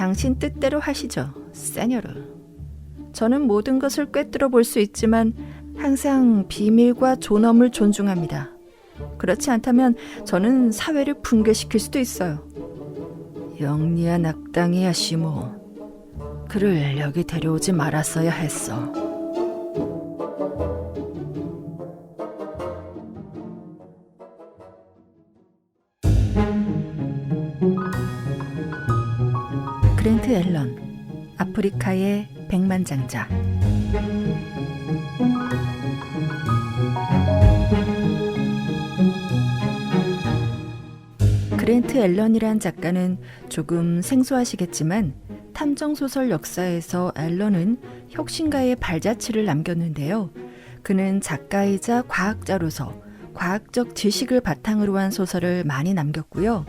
당신 뜻대로 하시죠, 세뇨르. 저는 모든 것을 꿰뚫어 볼 수 있지만 항상 비밀과 존엄을 존중합니다. 그렇지 않다면 저는 사회를 붕괴시킬 수도 있어요. 영리한 악당이야, 시모. 그를 여기 데려오지 말았어야 했어. 그랜트 앨런, 아프리카의 백만장자. 그랜트 앨런이란 작가는 조금 생소하시겠지만 탐정소설 역사에서 앨런은 혁신가의 발자취를 남겼는데요. 그는 작가이자 과학자로서 과학적 지식을 바탕으로 한 소설을 많이 남겼고요.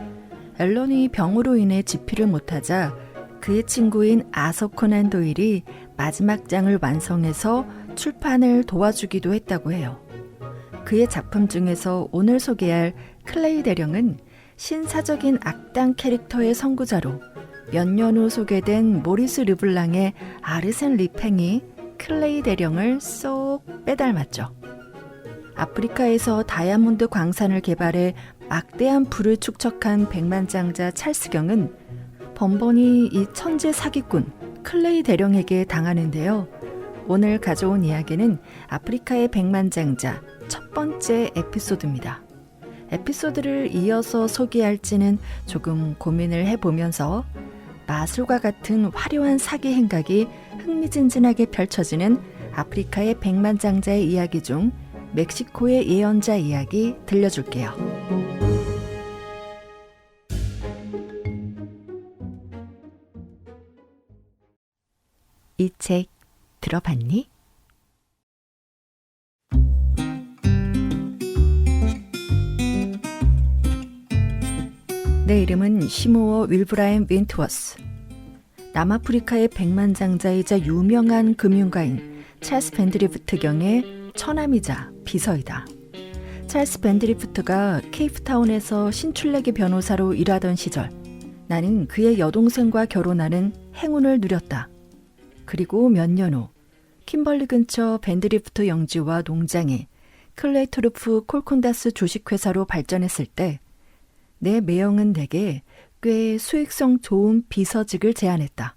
앨런이 병으로 인해 집필을 못하자 그의 친구인 아서 코난 도일이 마지막 장을 완성해서 출판을 도와주기도 했다고 해요. 그의 작품 중에서 오늘 소개할 클레이 대령은 신사적인 악당 캐릭터의 선구자로 몇 년 후 소개된 모리스 르블랑의 아르센 리팽이 클레이 대령을 쏙 빼닮았죠. 아프리카에서 다이아몬드 광산을 개발해 막대한 부를 축적한 백만장자 찰스경은 번번이 이 천재 사기꾼 클레이 대령에게 당하는데요. 오늘 가져온 이야기는 아프리카의 백만장자 첫 번째 에피소드입니다. 에피소드를 이어서 소개할지는 조금 고민을 해보면서 마술과 같은 화려한 사기 행각이 흥미진진하게 펼쳐지는 아프리카의 백만장자의 이야기 중 멕시코의 예언자 이야기 들려줄게요. 이 책 들어봤니? 내 이름은 시모어 윌브라임 윈트워스. 남아프리카의 백만장자이자 유명한 금융가인 찰스 밴드리프트 경의 처남이자 비서이다. 찰스 밴드리프트가 케이프타운에서 신출내기 변호사로 일하던 시절 나는 그의 여동생과 결혼하는 행운을 누렸다. 그리고 몇 년 후 킴벌리 근처 밴드리프트 영지와 농장이 클레이토르프 콜콘다스 주식회사로 발전했을 때 내 매형은 내게 꽤 수익성 좋은 비서직을 제안했다.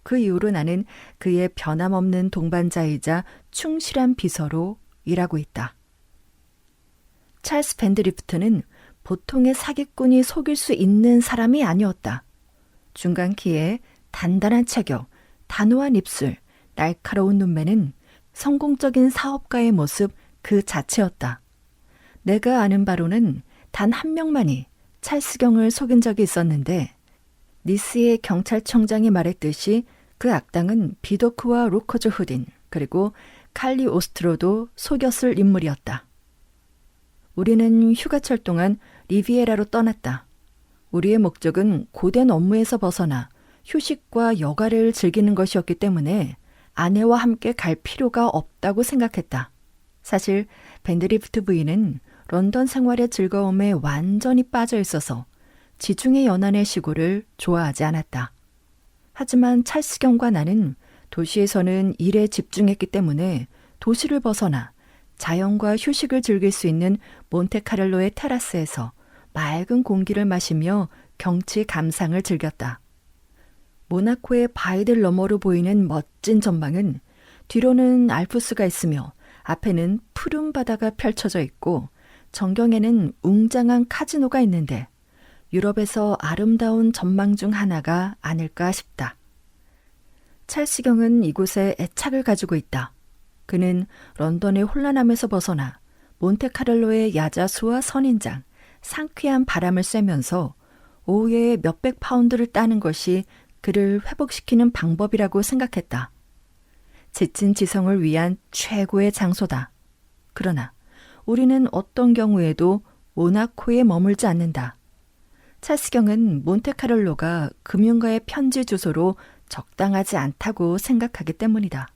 그 이후로 나는 그의 변함없는 동반자이자 충실한 비서로 일하고 있다. 찰스 밴드리프트는 보통의 사기꾼이 속일 수 있는 사람이 아니었다. 중간 키에 단단한 체격, 단호한 입술, 날카로운 눈매는 성공적인 사업가의 모습 그 자체였다. 내가 아는 바로는 단 한 명만이 찰스경을 속인 적이 있었는데 니스의 경찰청장이 말했듯이 그 악당은 비도크와 로커즈 후딘 그리고 칼리 오스트로도 속였을 인물이었다. 우리는 휴가철 동안 리비에라로 떠났다. 우리의 목적은 고된 업무에서 벗어나 휴식과 여가를 즐기는 것이었기 때문에 아내와 함께 갈 필요가 없다고 생각했다. 사실 밴드리프트 부인은 런던 생활의 즐거움에 완전히 빠져 있어서 지중해 연안의 시골을 좋아하지 않았다. 하지만 찰스경과 나는 도시에서는 일에 집중했기 때문에 도시를 벗어나 자연과 휴식을 즐길 수 있는 몬테카를로의 테라스에서 맑은 공기를 마시며 경치 감상을 즐겼다. 모나코의 바위들 너머로 보이는 멋진 전망은 뒤로는 알프스가 있으며 앞에는 푸른 바다가 펼쳐져 있고 전경에는 웅장한 카지노가 있는데 유럽에서 아름다운 전망 중 하나가 아닐까 싶다. 찰스경은 이곳에 애착을 가지고 있다. 그는 런던의 혼란함에서 벗어나 몬테카를로의 야자수와 선인장, 상쾌한 바람을 쐬면서 오후에 몇백 파운드를 따는 것이 그를 회복시키는 방법이라고 생각했다. 지친 지성을 위한 최고의 장소다. 그러나 우리는 어떤 경우에도 모나코에 머물지 않는다. 찰스경은 몬테카를로가 금융가의 편지 주소로 적당하지 않다고 생각하기 때문이다.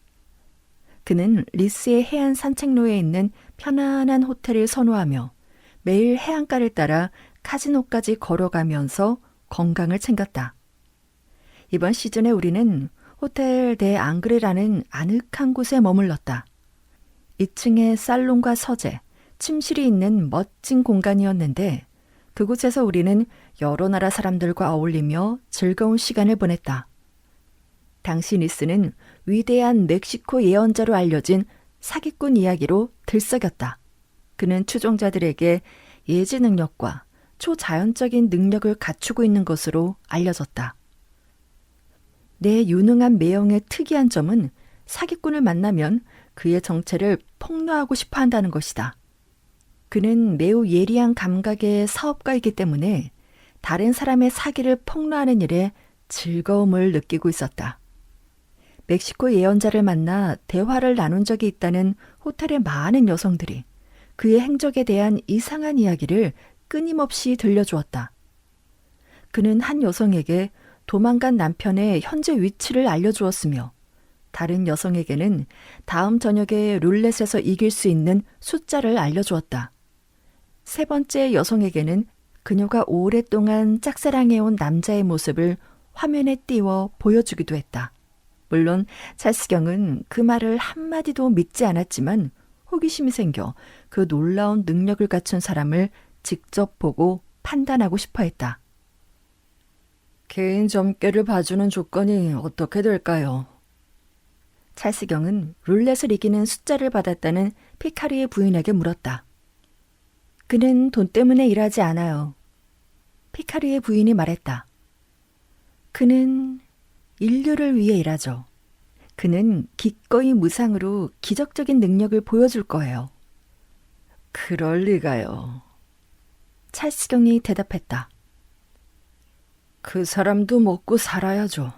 그는 리스의 해안 산책로에 있는 편안한 호텔을 선호하며 매일 해안가를 따라 카지노까지 걸어가면서 건강을 챙겼다. 이번 시즌에 우리는 호텔 데 앙그레라는 아늑한 곳에 머물렀다. 2층에 살롱과 서재, 침실이 있는 멋진 공간이었는데 그곳에서 우리는 여러 나라 사람들과 어울리며 즐거운 시간을 보냈다. 당시 니스는 위대한 멕시코 예언자로 알려진 사기꾼 이야기로 들썩였다. 그는 추종자들에게 예지 능력과 초자연적인 능력을 갖추고 있는 것으로 알려졌다. 내 유능한 매형의 특이한 점은 사기꾼을 만나면 그의 정체를 폭로하고 싶어 한다는 것이다. 그는 매우 예리한 감각의 사업가이기 때문에 다른 사람의 사기를 폭로하는 일에 즐거움을 느끼고 있었다. 멕시코 예언자를 만나 대화를 나눈 적이 있다는 호텔의 많은 여성들이 그의 행적에 대한 이상한 이야기를 끊임없이 들려주었다. 그는 한 여성에게 도망간 남편의 현재 위치를 알려주었으며 다른 여성에게는 다음 저녁에 룰렛에서 이길 수 있는 숫자를 알려주었다. 세 번째 여성에게는 그녀가 오랫동안 짝사랑해온 남자의 모습을 화면에 띄워 보여주기도 했다. 물론 찰스경은 그 말을 한마디도 믿지 않았지만 호기심이 생겨 그 놀라운 능력을 갖춘 사람을 직접 보고 판단하고 싶어 했다. 개인 점괘를 봐주는 조건이 어떻게 될까요? 찰스경은 룰렛을 이기는 숫자를 받았다는 피카리의 부인에게 물었다. 그는 돈 때문에 일하지 않아요. 피카리의 부인이 말했다. 그는 인류를 위해 일하죠. 그는 기꺼이 무상으로 기적적인 능력을 보여줄 거예요. 그럴 리가요. 찰스경이 대답했다. 그 사람도 먹고 살아야죠.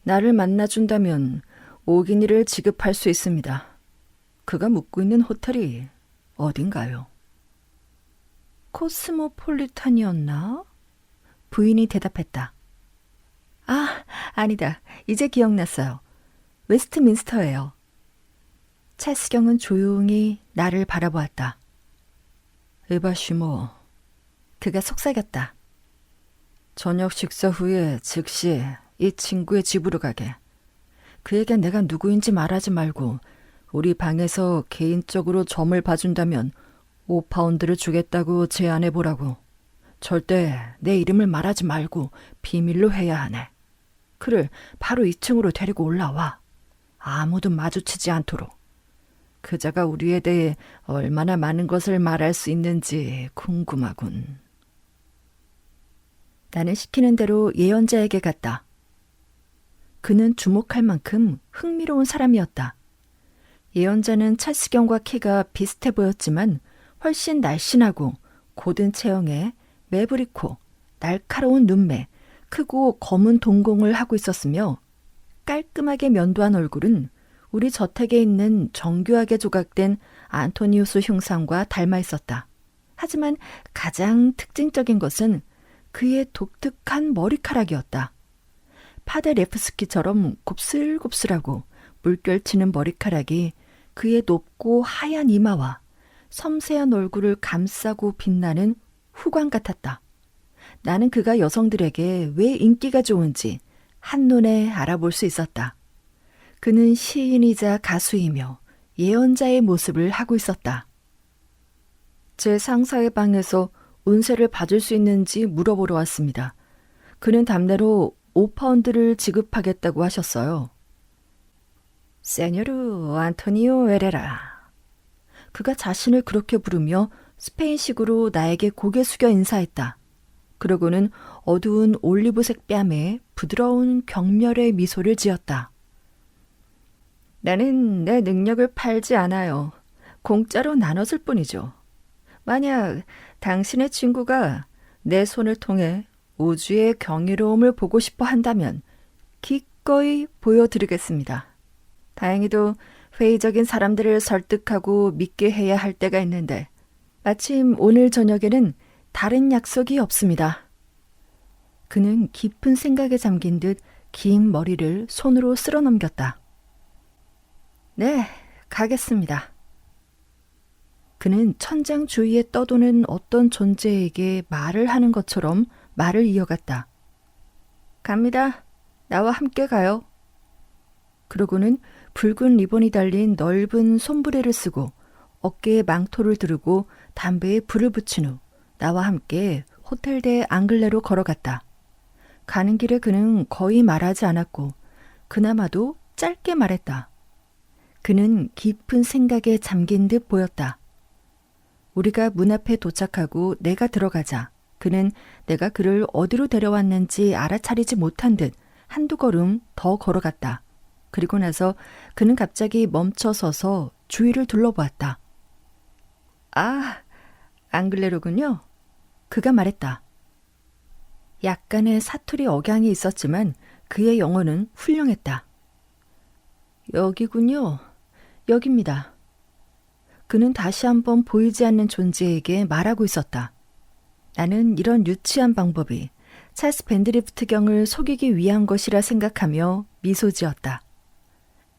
나를 만나준다면 오기니를 지급할 수 있습니다. 그가 묵고 있는 호텔이 어딘가요? 코스모폴리탄이었나? 부인이 대답했다. 아, 아니다. 이제 기억났어요. 웨스트민스터예요. 찰스경은 조용히 나를 바라보았다. 에바시모. 그가 속삭였다. 저녁 식사 후에 즉시 이 친구의 집으로 가게. 그에게 내가 누구인지 말하지 말고 우리 방에서 개인적으로 점을 봐준다면 5파운드를 주겠다고 제안해보라고. 절대 내 이름을 말하지 말고 비밀로 해야 하네. 그를 바로 2층으로 데리고 올라와. 아무도 마주치지 않도록. 그자가 우리에 대해 얼마나 많은 것을 말할 수 있는지 궁금하군. 나는 시키는 대로 예언자에게 갔다. 그는 주목할 만큼 흥미로운 사람이었다. 예언자는 찰스경과 키가 비슷해 보였지만 훨씬 날씬하고 고든 체형에 매부리 코, 날카로운 눈매, 크고 검은 동공을 하고 있었으며 깔끔하게 면도한 얼굴은 우리 저택에 있는 정교하게 조각된 안토니우스 흉상과 닮아 있었다. 하지만 가장 특징적인 것은 그의 독특한 머리카락이었다. 파데레프스키처럼 곱슬곱슬하고 물결치는 머리카락이 그의 높고 하얀 이마와 섬세한 얼굴을 감싸고 빛나는 후광 같았다. 나는 그가 여성들에게 왜 인기가 좋은지 한눈에 알아볼 수 있었다. 그는 시인이자 가수이며 예언자의 모습을 하고 있었다. 제 상사의 방에서 운세를 받을 수 있는지 물어보러 왔습니다. 그는 답례로 5파운드를 지급하겠다고 하셨어요. 세뇨르 안토니오 에레라. 그가 자신을 그렇게 부르며 스페인식으로 나에게 고개 숙여 인사했다. 그러고는 어두운 올리브색 뺨에 부드러운 경멸의 미소를 지었다. 나는 내 능력을 팔지 않아요. 공짜로 나눴을 뿐이죠. 만약 당신의 친구가 내 손을 통해 우주의 경이로움을 보고 싶어 한다면 기꺼이 보여드리겠습니다. 다행히도 회의적인 사람들을 설득하고 믿게 해야 할 때가 있는데 마침 오늘 저녁에는 다른 약속이 없습니다. 그는 깊은 생각에 잠긴 듯 긴 머리를 손으로 쓸어 넘겼다. 네, 가겠습니다. 그는 천장 주위에 떠도는 어떤 존재에게 말을 하는 것처럼 말을 이어갔다. 갑니다. 나와 함께 가요. 그러고는 붉은 리본이 달린 넓은 손부레를 쓰고 어깨에 망토를 두르고 담배에 불을 붙인 후 나와 함께 호텔대 앙글레로 걸어갔다. 가는 길에 그는 거의 말하지 않았고 그나마도 짧게 말했다. 그는 깊은 생각에 잠긴 듯 보였다. 우리가 문 앞에 도착하고 내가 들어가자 그는 내가 그를 어디로 데려왔는지 알아차리지 못한 듯 한두 걸음 더 걸어갔다. 그리고 나서 그는 갑자기 멈춰서서 주위를 둘러보았다. 아, 앙글레로군요. 그가 말했다. 약간의 사투리 억양이 있었지만 그의 영어는 훌륭했다. 여기군요. 여깁니다. 그는 다시 한번 보이지 않는 존재에게 말하고 있었다. 나는 이런 유치한 방법이 찰스 밴드리프트 경을 속이기 위한 것이라 생각하며 미소 지었다.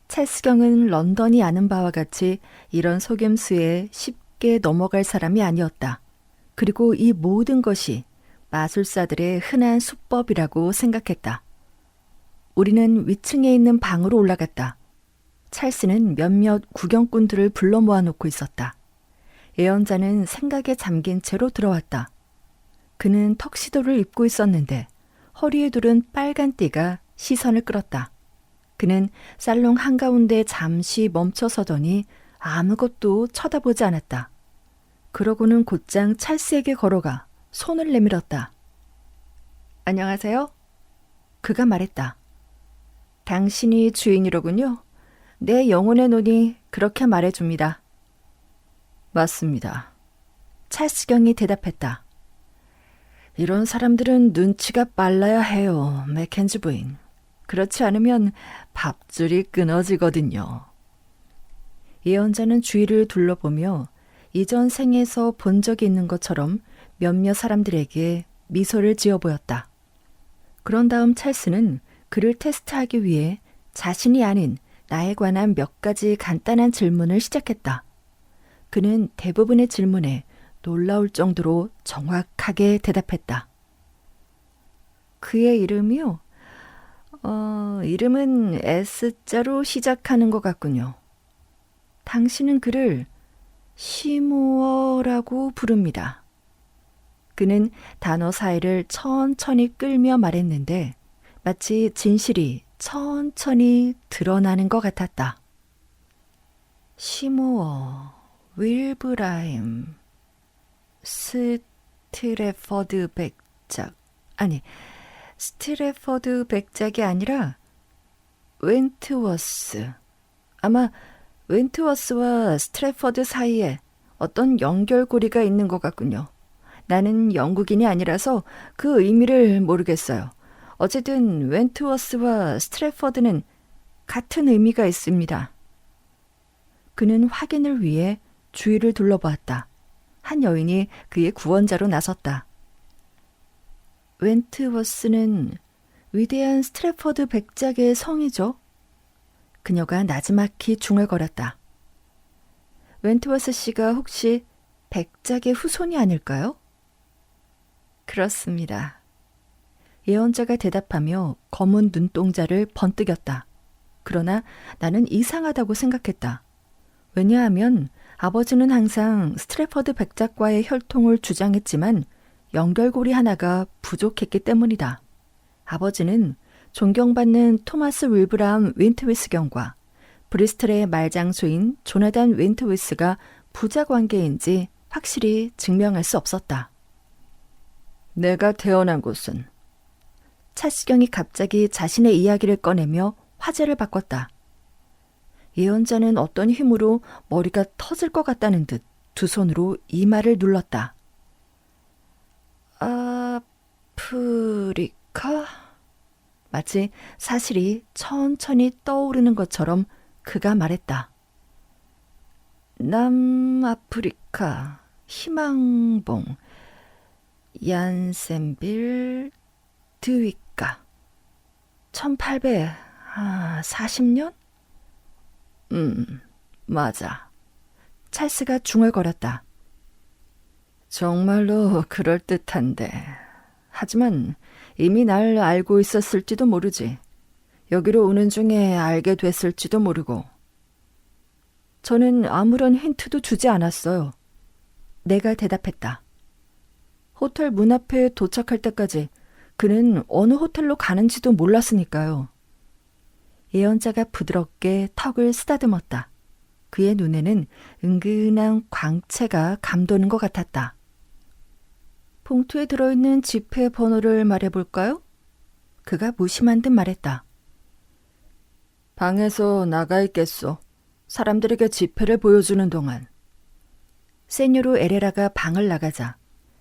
찰스 경은 런던이 아는 바와 같이 이런 속임수에 쉽게 넘어갈 사람이 아니었다. 그리고 이 모든 것이 마술사들의 흔한 수법이라고 생각했다. 우리는 위층에 있는 방으로 올라갔다. 찰스는 몇몇 구경꾼들을 불러 모아놓고 있었다. 예언자는 생각에 잠긴 채로 들어왔다. 그는 턱시도를 입고 있었는데 허리에 두른 빨간 띠가 시선을 끌었다. 그는 살롱 한가운데 잠시 멈춰서더니 아무것도 쳐다보지 않았다. 그러고는 곧장 찰스에게 걸어가 손을 내밀었다. 안녕하세요. 그가 말했다. 당신이 주인이로군요. 내 영혼의 눈이 그렇게 말해줍니다. 맞습니다. 찰스 경이 대답했다. 이런 사람들은 눈치가 빨라야 해요, 맥켄지 부인. 그렇지 않으면 밥줄이 끊어지거든요. 예언자는 주위를 둘러보며 이전 생에서 본 적이 있는 것처럼 몇몇 사람들에게 미소를 지어 보였다. 그런 다음 찰스는 그를 테스트하기 위해 자신이 아닌 나에 관한 몇 가지 간단한 질문을 시작했다. 그는 대부분의 질문에 놀라울 정도로 정확하게 대답했다. 그의 이름이요? 이름은 S자로 시작하는 것 같군요. 당신은 그를 시무어라고 부릅니다. 그는 단어 사이를 천천히 끌며 말했는데 마치 진실이 천천히 드러나는 것 같았다. 시무어, 윌브라임, 스트레퍼드 백작. 아니, 스트레퍼드 백작이 아니라 웬트워스. 아마 웬트워스와 스트래퍼드 사이에 어떤 연결고리가 있는 것 같군요. 나는 영국인이 아니라서 그 의미를 모르겠어요. 어쨌든 웬트워스와 스트래퍼드는 같은 의미가 있습니다. 그는 확인을 위해 주위를 둘러보았다. 한 여인이 그의 구원자로 나섰다. 웬트워스는 위대한 스트래퍼드 백작의 성이죠. 그녀가 나지막히 중얼거렸다. 웬트워스 씨가 혹시 백작의 후손이 아닐까요? 그렇습니다. 예언자가 대답하며 검은 눈동자를 번뜩였다. 그러나 나는 이상하다고 생각했다. 왜냐하면 아버지는 항상 스트래퍼드 백작과의 혈통을 주장했지만 연결고리 하나가 부족했기 때문이다. 아버지는 존경받는 토마스 윌브람 윈트위스 경과 브리스톨의 말장수인 조나단 윈트위스가 부자 관계인지 확실히 증명할 수 없었다. 내가 태어난 곳은 찰스경이 갑자기 자신의 이야기를 꺼내며 화제를 바꿨다. 예언자는 어떤 힘으로 머리가 터질 것 같다는 듯 두 손으로 이마를 눌렀다. 아프리카? 마치 사실이 천천히 떠오르는 것처럼 그가 말했다. 남아프리카, 희망봉, 얀센빌, 드위카. 1840년? 맞아. 찰스가 중얼거렸다. 정말로 그럴듯한데. 하지만 이미 날 알고 있었을지도 모르지. 여기로 오는 중에 알게 됐을지도 모르고. 저는 아무런 힌트도 주지 않았어요. 내가 대답했다. 호텔 문 앞에 도착할 때까지 그는 어느 호텔로 가는지도 몰랐으니까요. 예언자가 부드럽게 턱을 쓰다듬었다. 그의 눈에는 은근한 광채가 감도는 것 같았다. 봉투에 들어있는 지폐 번호를 말해볼까요? 그가 무심한 듯 말했다. 방에서 나가 있겠소. 사람들에게 지폐를 보여주는 동안. 세뇨로 에레라가 방을 나가자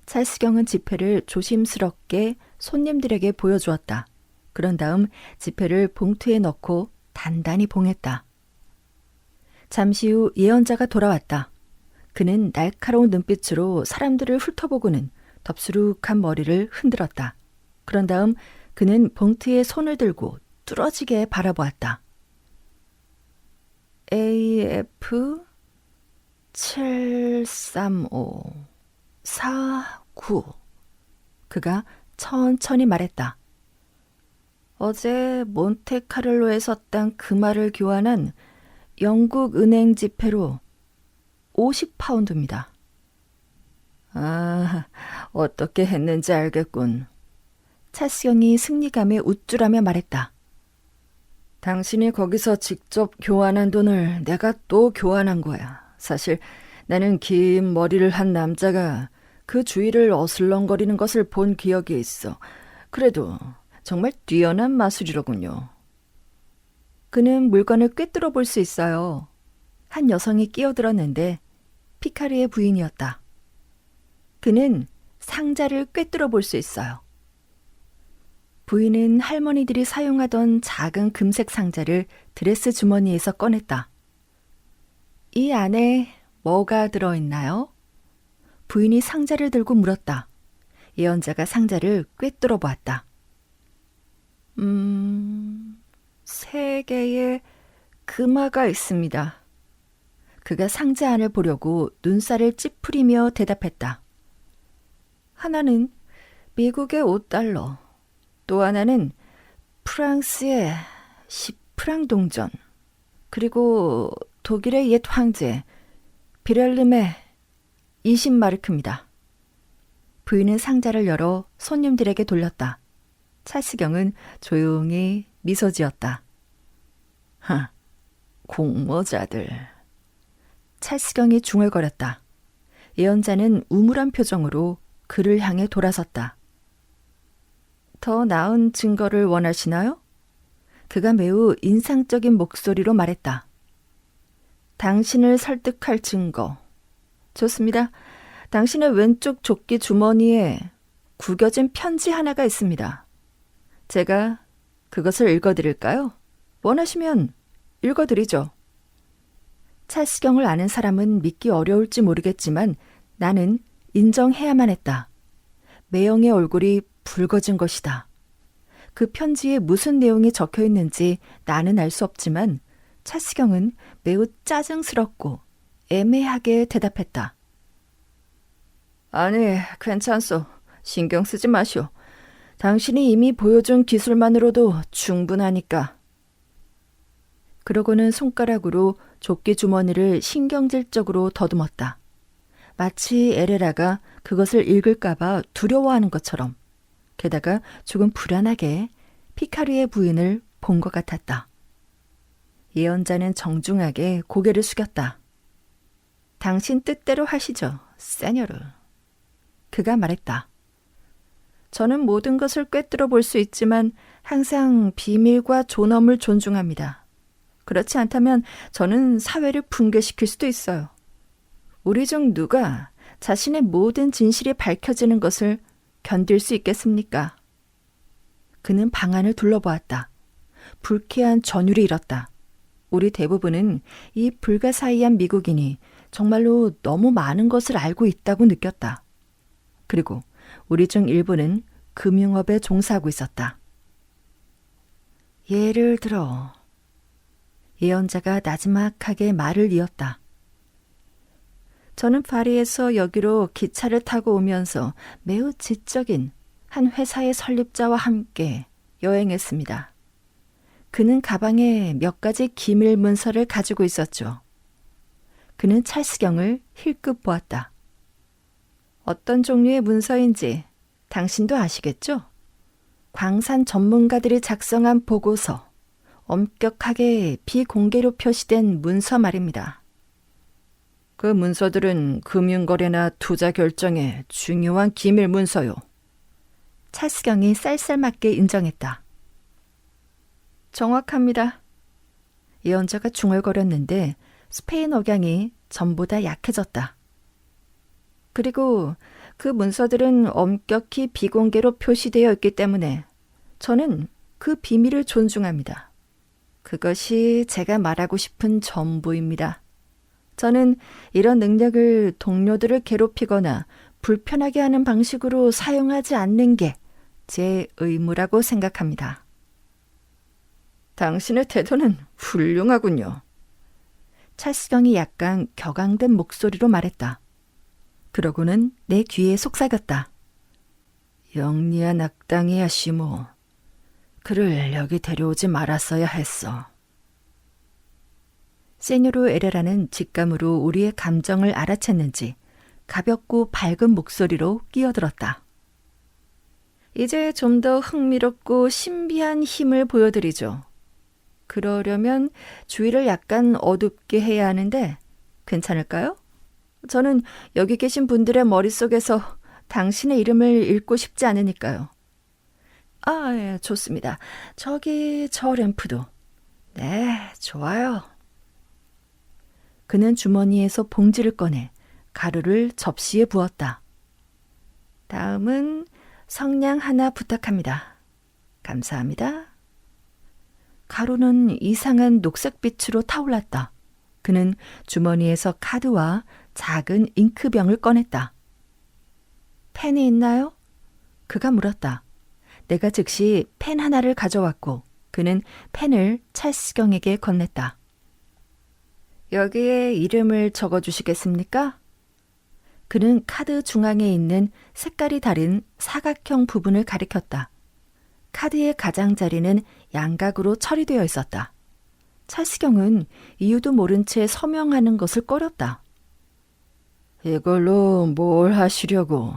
찰스경은 지폐를 조심스럽게 손님들에게 보여주었다. 그런 다음 지폐를 봉투에 넣고 단단히 봉했다. 잠시 후 예언자가 돌아왔다. 그는 날카로운 눈빛으로 사람들을 훑어보고는 덥수룩한 머리를 흔들었다. 그런 다음 그는 봉투에 손을 들고 뚫어지게 바라보았다. AF 73549. 그가 천천히 말했다. 어제 몬테카를로에서 딴 금화를 교환한 영국 은행 지폐로 50파운드입니다. 아, 어떻게 했는지 알겠군. 찰스경이 승리감에 우쭐하며 말했다. 당신이 거기서 직접 교환한 돈을 내가 또 교환한 거야. 사실 나는 긴 머리를 한 남자가 그 주위를 어슬렁거리는 것을 본 기억이 있어. 그래도 정말 뛰어난 마술이로군요. 그는 물건을 꿰뚫어 볼 수 있어요. 한 여성이 끼어들었는데 피카르의 부인이었다. 그는 상자를 꿰뚫어 볼 수 있어요. 부인은 할머니들이 사용하던 작은 금색 상자를 드레스 주머니에서 꺼냈다. 이 안에 뭐가 들어있나요? 부인이 상자를 들고 물었다. 예언자가 상자를 꿰뚫어 보았다. 3개의 금화가 있습니다. 그가 상자 안을 보려고 눈살을 찌푸리며 대답했다. 하나는 미국의 5달러, 또 하나는 프랑스의 10프랑 동전, 그리고 독일의 옛 황제 비렐름의 20마르크입니다. 부인은 상자를 열어 손님들에게 돌렸다. 찰스경은 조용히 미소 지었다. 하, 공모자들. 찰스경이 중얼거렸다. 예언자는 우물한 표정으로 그를 향해 돌아섰다. 더 나은 증거를 원하시나요? 그가 매우 인상적인 목소리로 말했다. 당신을 설득할 증거. 좋습니다. 당신의 왼쪽 조끼 주머니에 구겨진 편지 하나가 있습니다. 제가 그것을 읽어드릴까요? 원하시면 읽어드리죠. 찰스경을 아는 사람은 믿기 어려울지 모르겠지만 나는 인정해야만 했다. 매형의 얼굴이 붉어진 것이다. 그 편지에 무슨 내용이 적혀 있는지 나는 알 수 없지만 찰스경은 매우 짜증스럽고 애매하게 대답했다. 아니, 괜찮소. 신경 쓰지 마시오. 당신이 이미 보여준 기술만으로도 충분하니까. 그러고는 손가락으로 조끼 주머니를 신경질적으로 더듬었다. 마치 에레라가 그것을 읽을까봐 두려워하는 것처럼. 게다가 조금 불안하게 피카르의 부인을 본 것 같았다. 예언자는 정중하게 고개를 숙였다. 당신 뜻대로 하시죠, 세뇨르. 그가 말했다. 저는 모든 것을 꿰뚫어 볼 수 있지만 항상 비밀과 존엄을 존중합니다. 그렇지 않다면 저는 사회를 붕괴시킬 수도 있어요. 우리 중 누가 자신의 모든 진실이 밝혀지는 것을 견딜 수 있겠습니까? 그는 방안을 둘러보았다. 불쾌한 전율이 일었다. 우리 대부분은 이 불가사의한 미국인이 정말로 너무 많은 것을 알고 있다고 느꼈다. 그리고 우리 중 일부는 금융업에 종사하고 있었다. 예를 들어, 예언자가 나지막하게 말을 이었다. 저는 파리에서 여기로 기차를 타고 오면서 매우 지적인 한 회사의 설립자와 함께 여행했습니다. 그는 가방에 몇 가지 기밀 문서를 가지고 있었죠. 그는 찰스경을 힐끗 보았다. 어떤 종류의 문서인지 당신도 아시겠죠? 광산 전문가들이 작성한 보고서, 엄격하게 비공개로 표시된 문서 말입니다. 그 문서들은 금융거래나 투자 결정에 중요한 기밀 문서요. 찰스경이 쌀쌀맞게 인정했다. 정확합니다. 예언자가 중얼거렸는데 스페인 억양이 전보다 약해졌다. 그리고 그 문서들은 엄격히 비공개로 표시되어 있기 때문에 저는 그 비밀을 존중합니다. 그것이 제가 말하고 싶은 전부입니다. 저는 이런 능력을 동료들을 괴롭히거나 불편하게 하는 방식으로 사용하지 않는 게 제 의무라고 생각합니다. 당신의 태도는 훌륭하군요. 찰스경이 약간 격앙된 목소리로 말했다. 그러고는 내 귀에 속삭였다. 영리한 악당이야, 시모. 그를 여기 데려오지 말았어야 했어. 세뇨로 에레라는 직감으로 우리의 감정을 알아챘는지 가볍고 밝은 목소리로 끼어들었다. 이제 좀 더 흥미롭고 신비한 힘을 보여드리죠. 그러려면 주위를 약간 어둡게 해야 하는데 괜찮을까요? 저는 여기 계신 분들의 머릿속에서 당신의 이름을 읽고 싶지 않으니까요. 예, 좋습니다. 저기 저 램프도. 네, 좋아요. 그는 주머니에서 봉지를 꺼내 가루를 접시에 부었다. 다음은 성냥 하나 부탁합니다. 감사합니다. 가루는 이상한 녹색빛으로 타올랐다. 그는 주머니에서 카드와 작은 잉크병을 꺼냈다. 펜이 있나요? 그가 물었다. 내가 즉시 펜 하나를 가져왔고 그는 펜을 찰스경에게 건넸다. 여기에 이름을 적어주시겠습니까? 그는 카드 중앙에 있는 색깔이 다른 사각형 부분을 가리켰다. 카드의 가장자리는 양각으로 처리되어 있었다. 찰스경은 이유도 모른 채 서명하는 것을 꺼렸다. 이걸로 뭘 하시려고?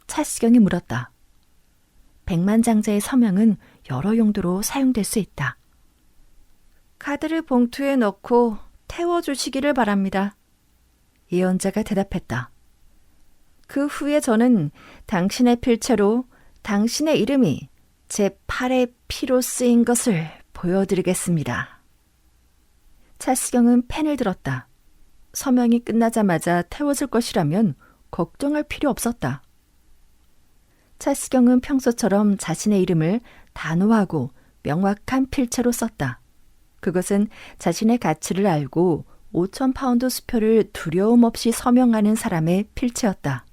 찰스경이 물었다. 백만장자의 서명은 여러 용도로 사용될 수 있다. 카드를 봉투에 넣고 태워주시기를 바랍니다. 예언자가 대답했다. 그 후에 저는 당신의 필체로 당신의 이름이 제 팔의 피로 쓰인 것을 보여드리겠습니다. 찰스경은 펜을 들었다. 서명이 끝나자마자 태워질 것이라면 걱정할 필요 없었다. 찰스경은 평소처럼 자신의 이름을 단호하고 명확한 필체로 썼다. 그것은 자신의 가치를 알고 5,000파운드 수표를 두려움 없이 서명하는 사람의 필체였다.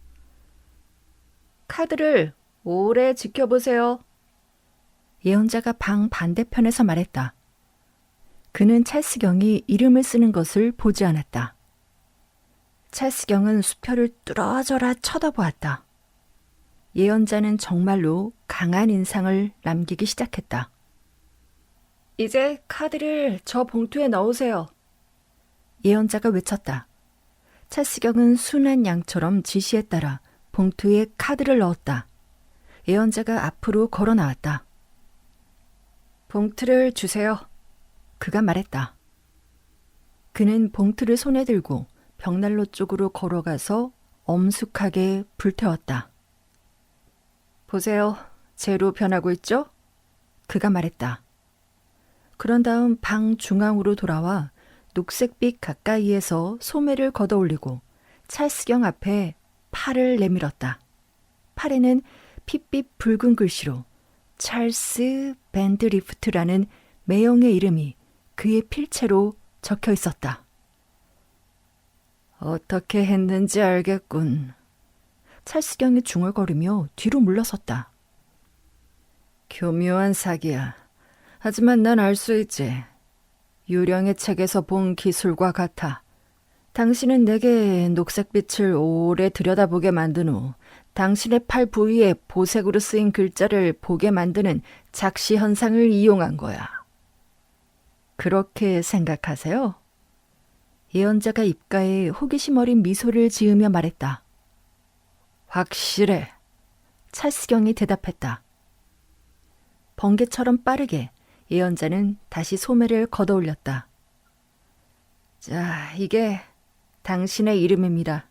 카드를 오래 지켜보세요. 예언자가 방 반대편에서 말했다. 그는 찰스경이 이름을 쓰는 것을 보지 않았다. 찰스경은 수표를 뚫어져라 쳐다보았다. 예언자는 정말로 강한 인상을 남기기 시작했다. 이제 카드를 저 봉투에 넣으세요. 예언자가 외쳤다. 찰스경은 순한 양처럼 지시에 따라 봉투에 카드를 넣었다. 예언자가 앞으로 걸어 나왔다. 봉투를 주세요. 그가 말했다. 그는 봉투를 손에 들고 벽난로 쪽으로 걸어가서 엄숙하게 불태웠다. 보세요. 재로 변하고 있죠? 그가 말했다. 그런 다음 방 중앙으로 돌아와 녹색빛 가까이에서 소매를 걷어올리고 찰스경 앞에 팔을 내밀었다. 팔에는 핏빛 붉은 글씨로 찰스 밴드리프트라는 매형의 이름이 그의 필체로 적혀 있었다. 어떻게 했는지 알겠군. 찰스경이 중얼거리며 뒤로 물러섰다. 교묘한 사기야. 하지만 난 알 수 있지. 유령의 책에서 본 기술과 같아. 당신은 내게 녹색빛을 오래 들여다보게 만든 후 당신의 팔 부위에 보색으로 쓰인 글자를 보게 만드는 작시 현상을 이용한 거야. 그렇게 생각하세요? 예언자가 입가에 호기심 어린 미소를 지으며 말했다. 확실해. 찰스경이 대답했다. 번개처럼 빠르게 예언자는 다시 소매를 걷어올렸다. 자, 이게 당신의 이름입니다.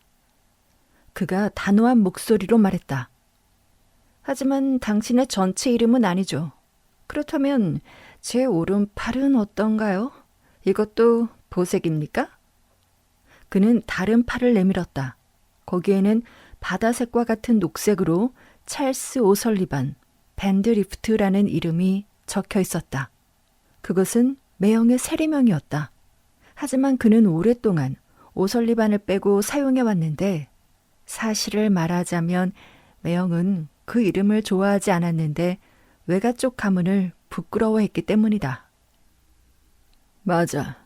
그가 단호한 목소리로 말했다. 하지만 당신의 전체 이름은 아니죠. 그렇다면 제 오른팔은 어떤가요? 이것도 보색입니까? 그는 다른 팔을 내밀었다. 거기에는 바다색과 같은 녹색으로 찰스 오설리반, 밴드리프트라는 이름이 적혀 있었다. 그것은 매형의 세리명이었다. 하지만 그는 오랫동안 오설리반을 빼고 사용해왔는데 사실을 말하자면 매형은 그 이름을 좋아하지 않았는데 외가 쪽 가문을 부끄러워했기 때문이다. 맞아.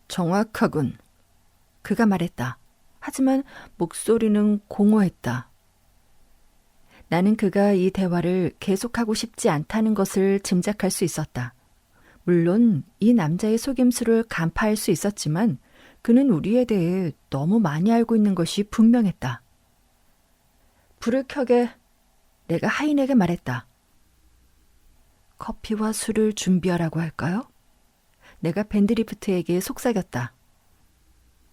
정확하군. 그가 말했다. 하지만 목소리는 공허했다. 나는 그가 이 대화를 계속하고 싶지 않다는 것을 짐작할 수 있었다. 물론 이 남자의 속임수를 간파할 수 있었지만 그는 우리에 대해 너무 많이 알고 있는 것이 분명했다. 불을 켜게 내가 하인에게 말했다. 커피와 술을 준비하라고 할까요? 내가 밴드리프트에게 속삭였다.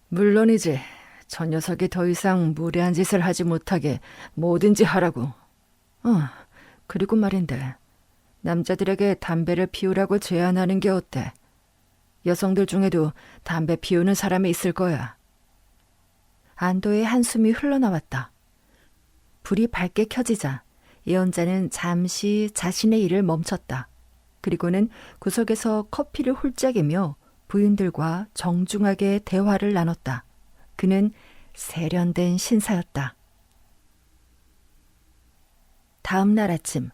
물론이지. 저 녀석이 더 이상 무례한 짓을 하지 못하게 뭐든지 하라고. 그리고 말인데 남자들에게 담배를 피우라고 제안하는 게 어때? 여성들 중에도 담배 피우는 사람이 있을 거야. 안도의 한숨이 흘러나왔다. 불이 밝게 켜지자 예언자는 잠시 자신의 일을 멈췄다. 그리고는 구석에서 커피를 홀짝이며 부인들과 정중하게 대화를 나눴다. 그는 세련된 신사였다. 다음 날 아침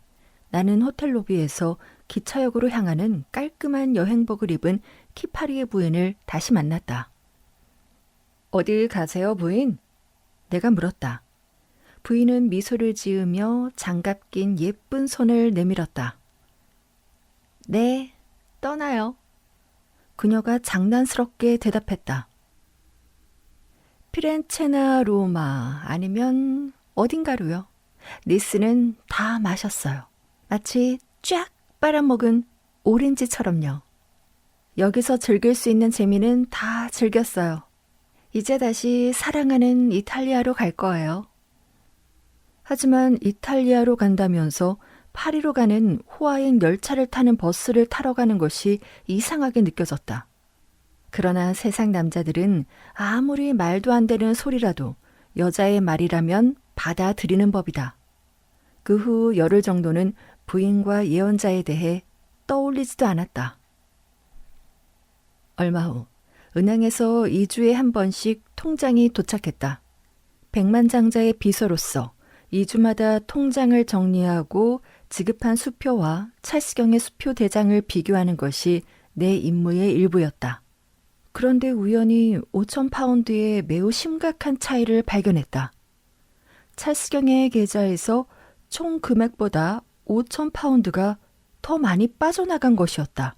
나는 호텔 로비에서 기차역으로 향하는 깔끔한 여행복을 입은 키파리의 부인을 다시 만났다. 어디 가세요, 부인? 내가 물었다. 부인은 미소를 지으며 장갑 낀 예쁜 손을 내밀었다. 네, 떠나요. 그녀가 장난스럽게 대답했다. 피렌체나 로마 아니면 어딘가로요. 니스는 다 마셨어요. 마치 쫙 빨아먹은 오렌지처럼요. 여기서 즐길 수 있는 재미는 다 즐겼어요. 이제 다시 사랑하는 이탈리아로 갈 거예요. 하지만 이탈리아로 간다면서 파리로 가는 호화행 열차를 타는 버스를 타러 가는 것이 이상하게 느껴졌다. 그러나 세상 남자들은 아무리 말도 안 되는 소리라도 여자의 말이라면 받아들이는 법이다. 그 후 열흘 정도는 부인과 예언자에 대해 떠올리지도 않았다. 얼마 후 은행에서 2주에 한 번씩 통장이 도착했다. 백만장자의 비서로서 2주마다 통장을 정리하고 지급한 수표와 찰스경의 수표 대장을 비교하는 것이 내 임무의 일부였다. 그런데 우연히 5,000파운드의 매우 심각한 차이를 발견했다. 찰스경의 계좌에서 총 금액보다 5,000파운드가 더 많이 빠져나간 것이었다.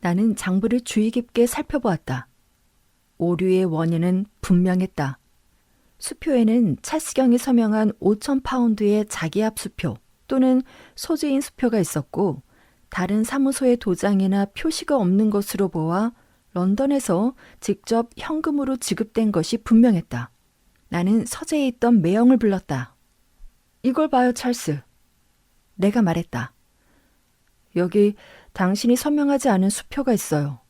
나는 장부를 주의 깊게 살펴보았다. 오류의 원인은 분명했다. 수표에는 찰스경이 서명한 5,000파운드의 자기압 수표 또는 소지인 수표가 있었고 다른 사무소의 도장이나 표시가 없는 것으로 보아 런던에서 직접 현금으로 지급된 것이 분명했다. 나는 서재에 있던 매형을 불렀다. 이걸 봐요, 찰스. 내가 말했다. 여기 당신이 서명하지 않은 수표가 있어요.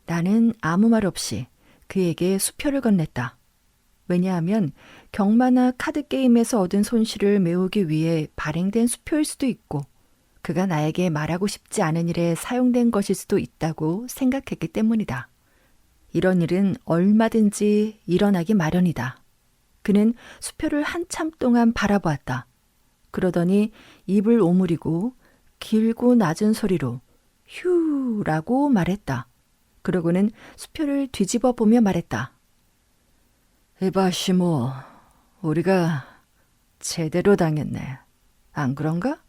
나는 아무 말 없이 그에게 수표를 건넸다. 왜냐하면 경마나 카드게임에서 얻은 손실을 메우기 위해 발행된 수표일 수도 있고 그가 나에게 말하고 싶지 않은 일에 사용된 것일 수도 있다고 생각했기 때문이다. 이런 일은 얼마든지 일어나기 마련이다. 그는 수표를 한참 동안 바라보았다. 그러더니 입을 오므리고 길고 낮은 소리로 휴라고 말했다. 그러고는 수표를 뒤집어 보며 말했다. 이봐시모, 우리가 제대로 당했네. 안 그런가?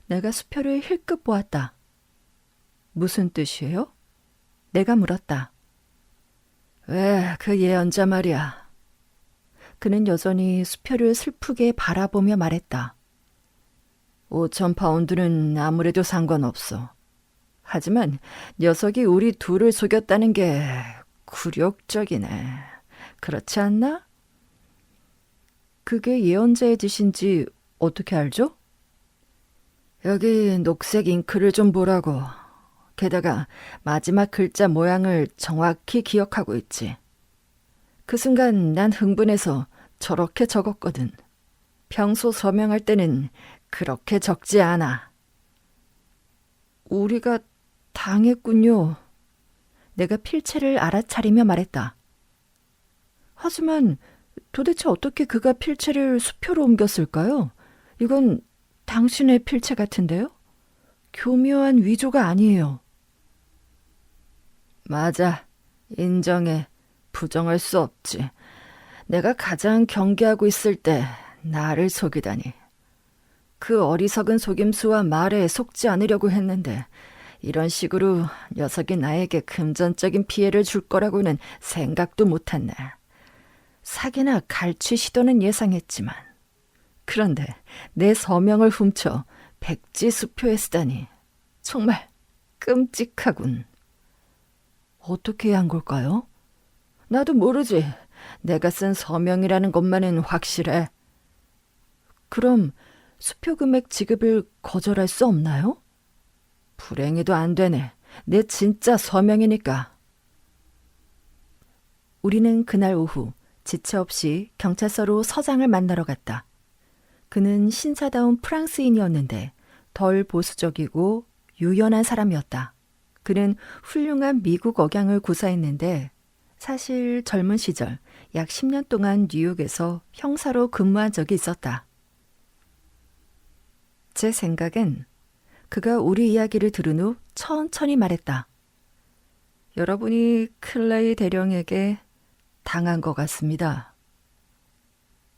내가 수표를 힐끗 보았다. 무슨 뜻이에요? 내가 물었다. 왜 그 예언자 말이야. 그는 여전히 수표를 슬프게 바라보며 말했다. 5,000파운드는 아무래도 상관없어. 하지만 녀석이 우리 둘을 속였다는 게 굴욕적이네. 그렇지 않나? 그게 예언자의 뜻인지 어떻게 알죠? 여기 녹색 잉크를 좀 보라고. 게다가 마지막 글자 모양을 정확히 기억하고 있지. 그 순간 난 흥분해서 저렇게 적었거든. 평소 서명할 때는 그렇게 적지 않아. 우리가 당했군요. 내가 필체를 알아차리며 말했다. 하지만 도대체 어떻게 그가 필체를 수표로 옮겼을까요? 이건 당신의 필체 같은데요? 교묘한 위조가 아니에요. 맞아. 인정해. 부정할 수 없지. 내가 가장 경계하고 있을 때 나를 속이다니. 그 어리석은 속임수와 말에 속지 않으려고 했는데 이런 식으로 녀석이 나에게 금전적인 피해를 줄 거라고는 생각도 못했네. 사기나 갈취 시도는 예상했지만 그런데 내 서명을 훔쳐 백지수표에 쓰다니 정말 끔찍하군. 어떻게 한 걸까요? 나도 모르지. 내가 쓴 서명이라는 것만은 확실해. 그럼 수표 금액 지급을 거절할 수 없나요? 불행해도 안 되네. 내 진짜 서명이니까. 우리는 그날 오후 지체 없이 경찰서로 서장을 만나러 갔다. 그는 신사다운 프랑스인이었는데 덜 보수적이고 유연한 사람이었다. 그는 훌륭한 미국 억양을 구사했는데 사실 젊은 시절 약 10년 동안 뉴욕에서 형사로 근무한 적이 있었다. 제 생각엔 그가 우리 이야기를 들은 후 천천히 말했다. 여러분이 클레이 대령에게 당한 것 같습니다.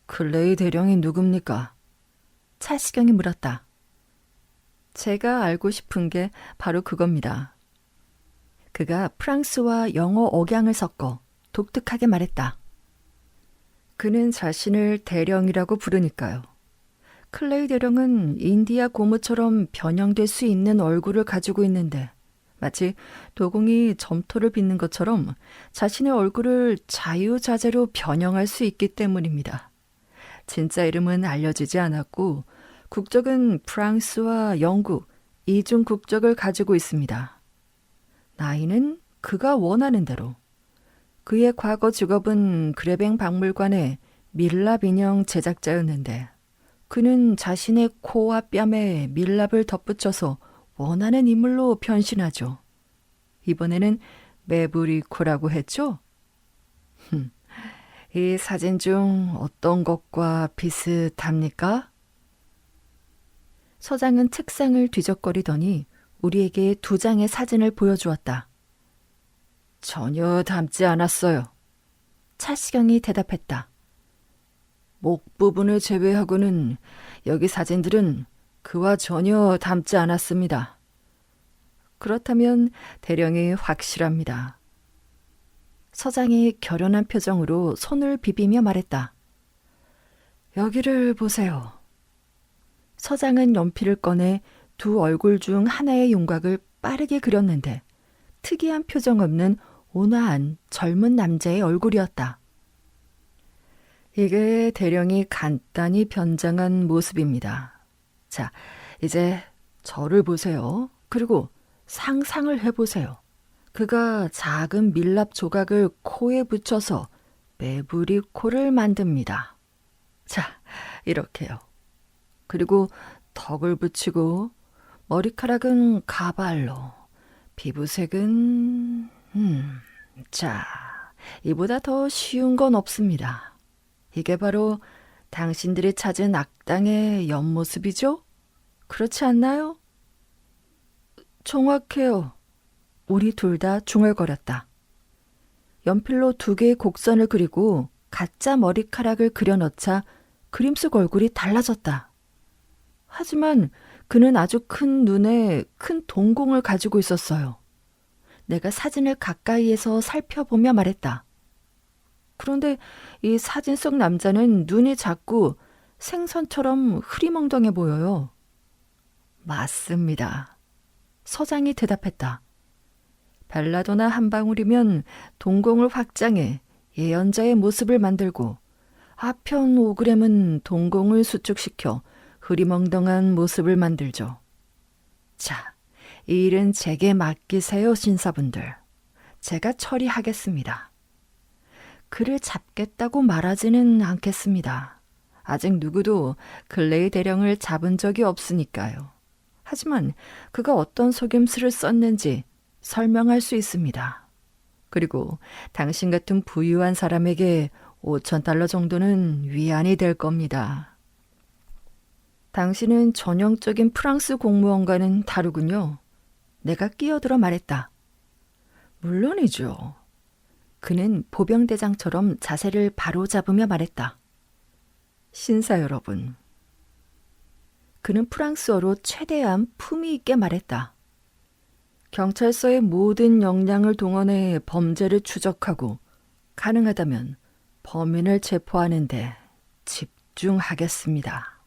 클레이 대령이 누굽니까? 찰시경이 물었다. 제가 알고 싶은 게 바로 그겁니다. 그가 프랑스와 영어 억양을 섞어 독특하게 말했다. 그는 자신을 대령이라고 부르니까요. 클레이 대령은 인디아 고무처럼 변형될 수 있는 얼굴을 가지고 있는데 마치 도공이 점토를 빚는 것처럼 자신의 얼굴을 자유자재로 변형할 수 있기 때문입니다. 진짜 이름은 알려지지 않았고 국적은 프랑스와 영국, 이중 국적을 가지고 있습니다. 나이는 그가 원하는 대로. 그의 과거 직업은 그레뱅 박물관의 밀랍 인형 제작자였는데 그는 자신의 코와 뺨에 밀랍을 덧붙여서 원하는 인물로 변신하죠. 이번에는 메브리코라고 했죠? 이 사진 중 어떤 것과 비슷합니까? 서장은 책상을 뒤적거리더니 우리에게 2장의 사진을 보여주었다. 전혀 닮지 않았어요. 찰시경이 대답했다. 목 부분을 제외하고는 여기 사진들은 그와 전혀 닮지 않았습니다. 그렇다면 대령이 확실합니다. 서장이 결연한 표정으로 손을 비비며 말했다. 여기를 보세요. 서장은 연필을 꺼내 2 얼굴 중 하나의 윤곽을 빠르게 그렸는데 특이한 표정 없는 온화한 젊은 남자의 얼굴이었다. 이게 대령이 간단히 변장한 모습입니다. 자, 이제 저를 보세요. 그리고 상상을 해보세요. 그가 작은 밀랍 조각을 코에 붙여서 메브리코를 만듭니다. 자, 이렇게요. 그리고 덕을 붙이고 머리카락은 가발로, 피부색은 자, 이보다 더 쉬운 건 없습니다. 이게 바로 당신들이 찾은 악당의 옆모습이죠? 그렇지 않나요? 정확해요. 우리 둘 다 중얼거렸다. 연필로 2개의 곡선을 그리고 가짜 머리카락을 그려넣자 그림 속 얼굴이 달라졌다. 하지만 그는 아주 큰 눈에 큰 동공을 가지고 있었어요. 내가 사진을 가까이에서 살펴보며 말했다. 그런데 이 사진 속 남자는 눈이 작고 생선처럼 흐리멍덩해 보여요. 맞습니다. 서장이 대답했다. 벨라도나 한 방울이면 동공을 확장해 예언자의 모습을 만들고 아편 5g은 동공을 수축시켜 흐리멍덩한 모습을 만들죠. 자, 이 일은 제게 맡기세요, 신사분들. 제가 처리하겠습니다. 그를 잡겠다고 말하지는 않겠습니다. 아직 누구도 클레이 대령을 잡은 적이 없으니까요. 하지만 그가 어떤 속임수를 썼는지 설명할 수 있습니다. 그리고 당신 같은 부유한 사람에게 5,000달러 정도는 위안이 될 겁니다. 당신은 전형적인 프랑스 공무원과는 다르군요. 내가 끼어들어 말했다. 물론이죠. 그는 보병대장처럼 자세를 바로잡으며 말했다. 신사 여러분. 그는 프랑스어로 최대한 품위 있게 말했다. 경찰서의 모든 역량을 동원해 범죄를 추적하고 가능하다면 범인을 체포하는 데 집중하겠습니다.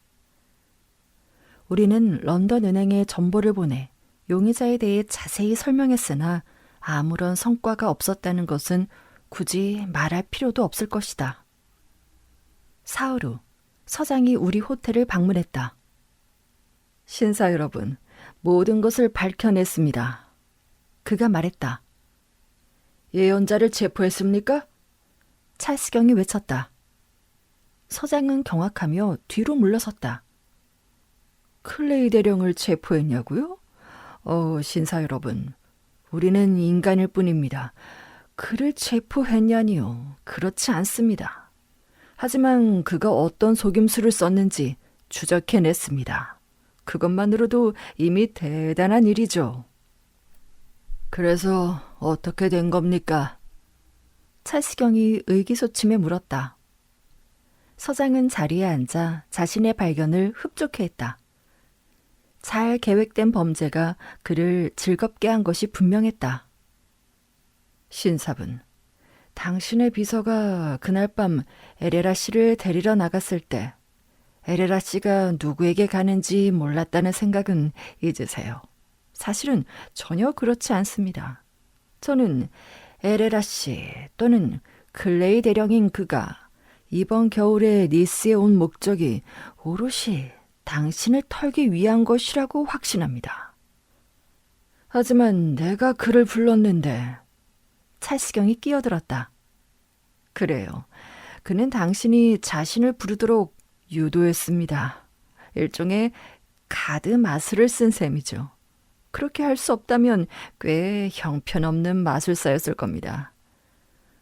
우리는 런던 은행에 전보를 보내 용의자에 대해 자세히 설명했으나 아무런 성과가 없었다는 것은 굳이 말할 필요도 없을 것이다. 사흘 후 서장이 우리 호텔을 방문했다. 신사 여러분, 모든 것을 밝혀냈습니다. 그가 말했다. 예언자를 체포했습니까? 찰스경이 외쳤다. 서장은 경악하며 뒤로 물러섰다. 클레이 대령을 체포했냐고요? 신사 여러분, 우리는 인간일 뿐입니다. 그를 체포했냐니요. 그렇지 않습니다. 하지만 그가 어떤 속임수를 썼는지 추적해냈습니다. 그것만으로도 이미 대단한 일이죠. 그래서 어떻게 된 겁니까? 찰스경이 의기소침해 물었다. 서장은 자리에 앉아 자신의 발견을 흡족해 했다. 잘 계획된 범죄가 그를 즐겁게 한 것이 분명했다. 신사분, 당신의 비서가 그날 밤 에레라 씨를 데리러 나갔을 때 에레라 씨가 누구에게 가는지 몰랐다는 생각은 잊으세요. 사실은 전혀 그렇지 않습니다. 저는 에레라 씨 또는 클레이 대령인 그가 이번 겨울에 니스에 온 목적이 오롯이 당신을 털기 위한 것이라고 확신합니다. 하지만 내가 그를 불렀는데 찰스경이 끼어들었다. 그래요. 그는 당신이 자신을 부르도록 유도했습니다. 일종의 가드 마술을 쓴 셈이죠. 그렇게 할 수 없다면 꽤 형편없는 마술사였을 겁니다.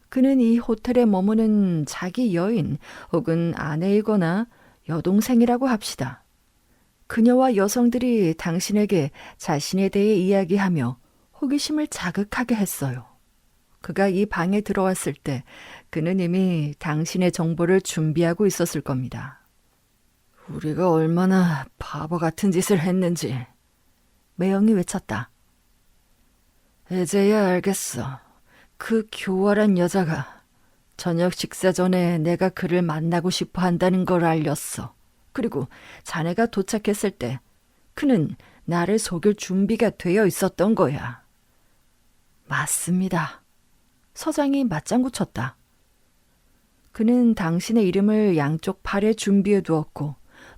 그는 이 호텔에 머무는 자기 여인 혹은 아내이거나 여동생이라고 합시다. 그녀와 여성들이 당신에게 자신에 대해 이야기하며 호기심을 자극하게 했어요. 그가 이 방에 들어왔을 때 그는 이미 당신의 정보를 준비하고 있었을 겁니다. 우리가 얼마나 바보 같은 짓을 했는지 매형이 외쳤다. 이제야 알겠어. 그 교활한 여자가 저녁 식사 전에 내가 그를 만나고 싶어 한다는 걸 알렸어. 그리고 자네가 도착했을 때 그는 나를 속일 준비가 되어 있었던 거야. 맞습니다. 서장이 맞장구 쳤다. 그는 당신의 이름을 양쪽 팔에 준비해 두었고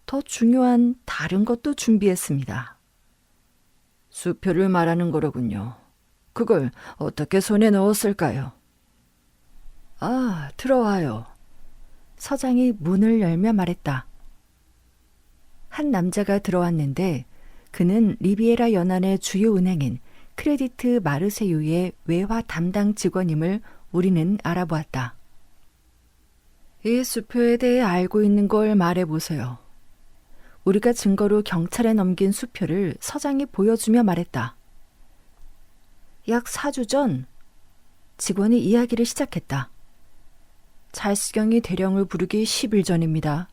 더 중요한 다른 것도 준비했습니다. 수표를 말하는 거로군요. 그걸 어떻게 손에 넣었을까요? 아, 들어와요. 서장이 문을 열며 말했다. 한 남자가 들어왔는데 그는 리비에라 연안의 주요 은행인 크레디트 마르세유의 외화 담당 직원임을 우리는 알아보았다. 이 수표에 대해 알고 있는 걸 말해보세요. 우리가 증거로 경찰에 넘긴 수표를 서장이 보여주며 말했다. 약 4주 전 직원이 이야기를 시작했다. 찰스경이 대령을 부르기 10일 전입니다.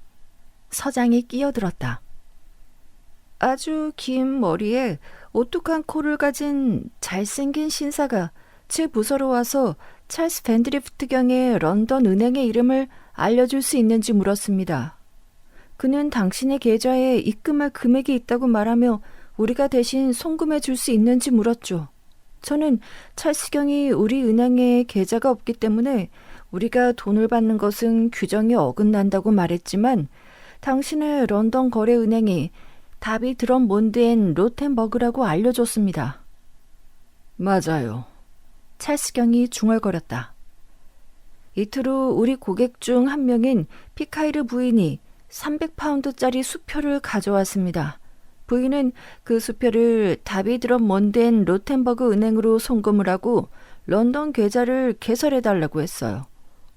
서장이 끼어들었다. 아주 긴 머리에 오뚝한 코를 가진 잘생긴 신사가 제 부서로 와서 찰스 밴드리프트 경의 런던 은행의 이름을 알려줄 수 있는지 물었습니다. 그는 당신의 계좌에 입금할 금액이 있다고 말하며 우리가 대신 송금해 줄 수 있는지 물었죠. 저는 찰스 경이 우리 은행에 계좌가 없기 때문에 우리가 돈을 받는 것은 규정이 어긋난다고 말했지만 당신의 런던 거래은행이 다비 드럼 몬드 앤 로텐버그라고 알려줬습니다. 맞아요. 찰스 경이 중얼거렸다. 이틀 후 우리 고객 중 한 명인 피카이르 부인이 300파운드짜리 수표를 가져왔습니다. 부인은 그 수표를 다비 드럼 몬드 앤 로텐버그 은행으로 송금을 하고 런던 계좌를 개설해달라고 했어요.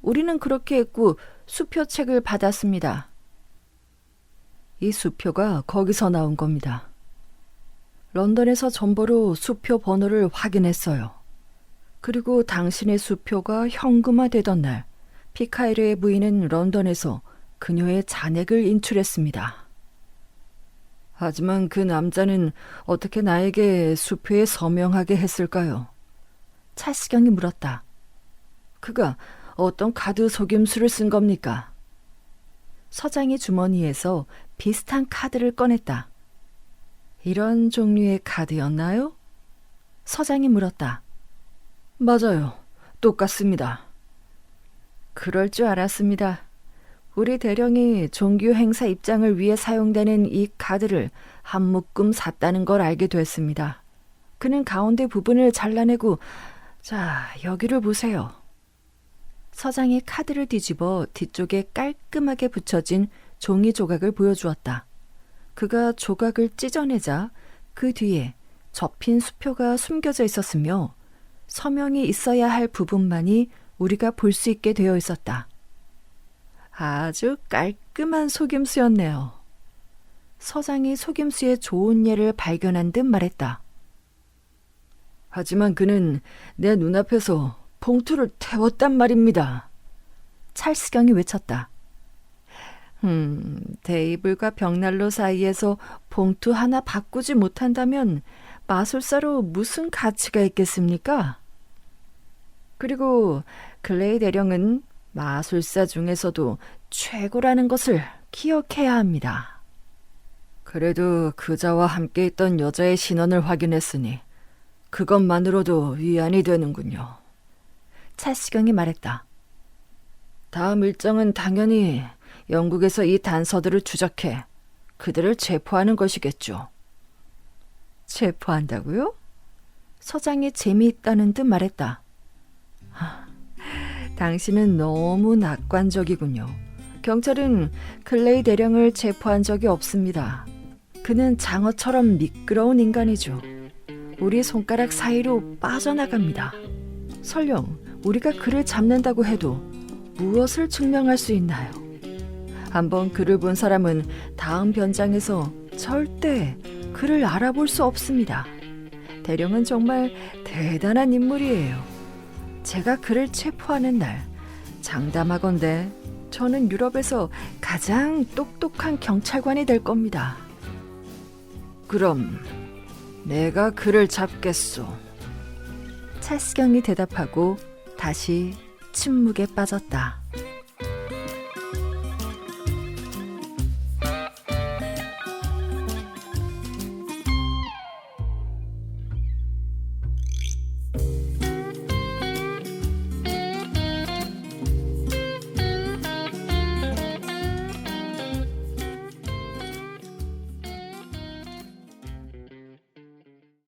우리는 그렇게 했고 수표책을 받았습니다. 이 수표가 거기서 나온 겁니다. 런던에서 전보로 수표 번호를 확인했어요. 그리고 당신의 수표가 현금화되던 날 피카이르의 부인은 런던에서 그녀의 잔액을 인출했습니다. 하지만 그 남자는 어떻게 나에게 수표에 서명하게 했을까요? 찰스경이 물었다. 그가 어떤 카드 속임수를 쓴 겁니까? 서장이 주머니에서 비슷한 카드를 꺼냈다. 이런 종류의 카드였나요? 서장이 물었다. 맞아요. 똑같습니다. 그럴 줄 알았습니다. 우리 대령이 종교 행사 입장을 위해 사용되는 이 카드를 한 묶음 샀다는 걸 알게 됐습니다. 그는 가운데 부분을 잘라내고 자, 여기를 보세요. 서장이 카드를 뒤집어 뒤쪽에 깔끔하게 붙여진 종이 조각을 보여주었다. 그가 조각을 찢어내자 그 뒤에 접힌 수표가 숨겨져 있었으며 서명이 있어야 할 부분만이 우리가 볼 수 있게 되어 있었다. 아주 깔끔한 속임수였네요. 서장이 속임수의 좋은 예를 발견한 듯 말했다. 하지만 그는 내 눈앞에서 봉투를 태웠단 말입니다. 찰스경이 외쳤다. 테이블과 벽난로 사이에서 봉투 하나 바꾸지 못한다면 마술사로 무슨 가치가 있겠습니까? 그리고 클레이 대령은 마술사 중에서도 최고라는 것을 기억해야 합니다. 그래도 그자와 함께 있던 여자의 신원을 확인했으니 그것만으로도 위안이 되는군요. 찰스경이 말했다. 다음 일정은 당연히 영국에서 이 단서들을 추적해 그들을 체포하는 것이겠죠. 체포한다고요? 서장이 재미있다는 듯 말했다. 당신은 너무 낙관적이군요. 경찰은 클레이 대령을 체포한 적이 없습니다. 그는 장어처럼 미끄러운 인간이죠. 우리 손가락 사이로 빠져나갑니다. 설령 우리가 그를 잡는다고 해도 무엇을 증명할 수 있나요? 한번 그를 본 사람은 다음 변장에서 절대 그를 알아볼 수 없습니다. 대령은 정말 대단한 인물이에요. 제가 그를 체포하는 날 장담하건대 저는 유럽에서 가장 똑똑한 경찰관이 될 겁니다. 그럼 내가 그를 잡겠소. 찰스경이 대답하고 다시 침묵에 빠졌다.